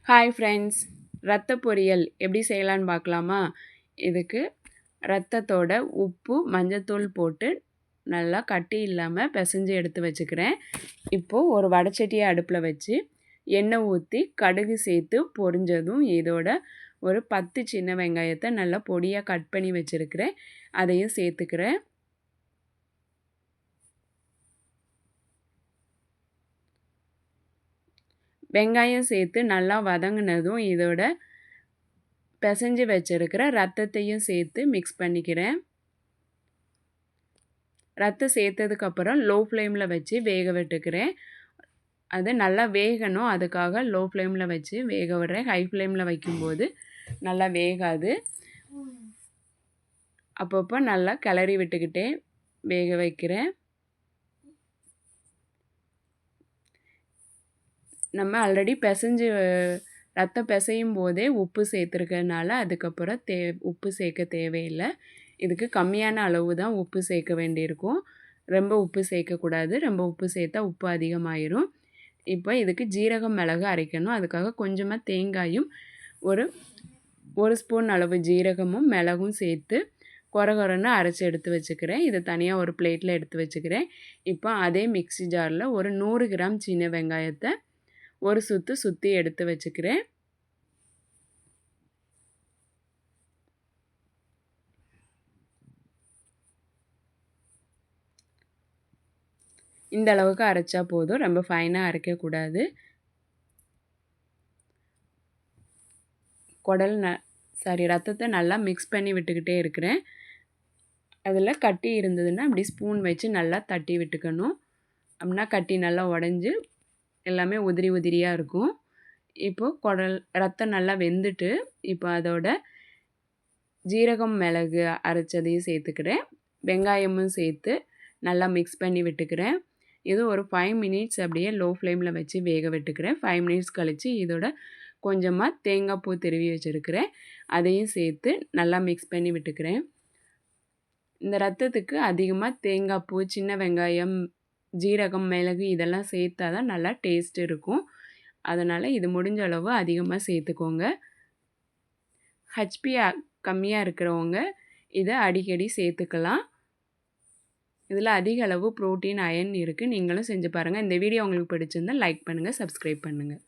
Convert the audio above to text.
Hi friends, ரத்த பொரியல் எப்படி செய்யலான்னு பார்க்கலாமா? இதுக்கு ரத்தத்தோட உப்பு மஞ்சத்தூள் போட்டு நல்லா கட்டி இல்லாமல் பிசைஞ்சு எடுத்து வச்சுக்கிறேன். இப்போது ஒரு வடைச்சட்டியை அடுப்பில் வச்சு எண்ணெய் ஊற்றி கடுகு சேர்த்து பொரிஞ்சதும் இதோட ஒரு 10 சின்ன வெங்காயத்தை நல்லா பொடியாக கட் பண்ணி வச்சுருக்கிறேன், அதையும் சேர்த்துக்கிறேன். வெங்காயம் சேர்த்து நல்லா வதங்கினதும் இதோட பிசைஞ்சு வச்சுருக்கிற ரத்தத்தையும் சேர்த்து மிக்ஸ் பண்ணிக்கிறேன். ரத்தம் சேர்த்ததுக்கப்புறம் லோ ஃப்ளேமில் வச்சு வேக விட்டுக்கிறேன். அது நல்லா வேகணும், அதுக்காக லோ ஃப்ளேமில் வச்சு வேக விடுறேன். ஹை ஃப்ளேமில் வைக்கும்போது நல்லா வேகாது. அப்பப்போ நல்லா கிளறி விட்டுக்கிட்டே வேக வைக்கிறேன். நம்ம ஆல்ரெடி ரத்தம் பிசையும் போதே உப்பு சேர்த்துருக்கனால அதுக்கப்புறம் உப்பு சேர்க்க தேவையில்லை. இதுக்கு கம்மியான அளவு தான் உப்பு சேர்க்க வேண்டியிருக்கும். ரொம்ப உப்பு சேர்க்கக்கூடாது, ரொம்ப உப்பு சேர்த்தா உப்பு அதிகமாயிரும். இப்போ இதுக்கு ஜீரகம் மிளகு அரைக்கணும். அதுக்காக கொஞ்சமாக தேங்காயும் ஒரு ஸ்பூன் அளவு ஜீரகமும் மிளகும் சேர்த்து கொரகொரன்னு அரைச்சி எடுத்து வச்சுக்கிறேன். இதை தனியாக ஒரு பிளேட்டில் எடுத்து வச்சுக்கிறேன். இப்போ அதே மிக்ஸி ஜாரில் ஒரு 100 கிராம் சின்ன வெங்காயத்தை ஒரு சுற்றி எடுத்து வச்சுக்கிறேன். இந்த அளவுக்கு அரைச்சா போதும், ரொம்ப ஃபைனாக அரைக்கக்கூடாது. ரத்தத்தை நல்லா மிக்ஸ் பண்ணி விட்டுக்கிட்டே இருக்கிறேன். அதில் கட்டி இருந்ததுன்னா அப்படி ஸ்பூன் வச்சு நல்லா தட்டி விட்டுக்கணும். அப்படின்னா கட்டி நல்லா உடஞ்சி எல்லாமே உதிரி உதிரியாக இருக்கும். இப்போது ரத்தம் நல்லா வெந்துட்டு இப்போ அதோட ஜீரகம் மிளகு அரைச்சதையும் சேர்த்துக்கிறேன். வெங்காயமும் சேர்த்து நல்லா மிக்ஸ் பண்ணி விட்டுக்கிறேன். இது ஒரு 5 மினிட்ஸ் அப்படியே லோ ஃப்ளேமில் வச்சு வேக விட்டுக்கிறேன். 5 மினிட்ஸ் கழித்து இதோட கொஞ்சமாக தேங்காய் பூ திருவி வச்சுருக்கிறேன், அதையும் சேர்த்து நல்லா மிக்ஸ் பண்ணி விட்டுக்கிறேன். இந்த ரத்தத்துக்கு அதிகமாக தேங்காய் பூ, சின்ன வெங்காயம், ஜீரகம், மிளகு இதெல்லாம் சேர்த்தா தான் நல்லா டேஸ்ட் இருக்கும். அதனால் இது முடிஞ்ச அளவு அதிகமாக சேர்த்துக்கோங்க. ஹெச்பி கம்மியாக இருக்கிறவங்க இதை அடிக்கடி சேர்த்துக்கலாம். இதில் அதிக அளவு ப்ரோட்டீன், அயர்ன் இருக்குது. நீங்களும் செஞ்சு பாருங்கள். இந்த வீடியோ உங்களுக்கு பிடிச்சிருந்தால் லைக் பண்ணுங்கள், சப்ஸ்கிரைப் பண்ணுங்கள்.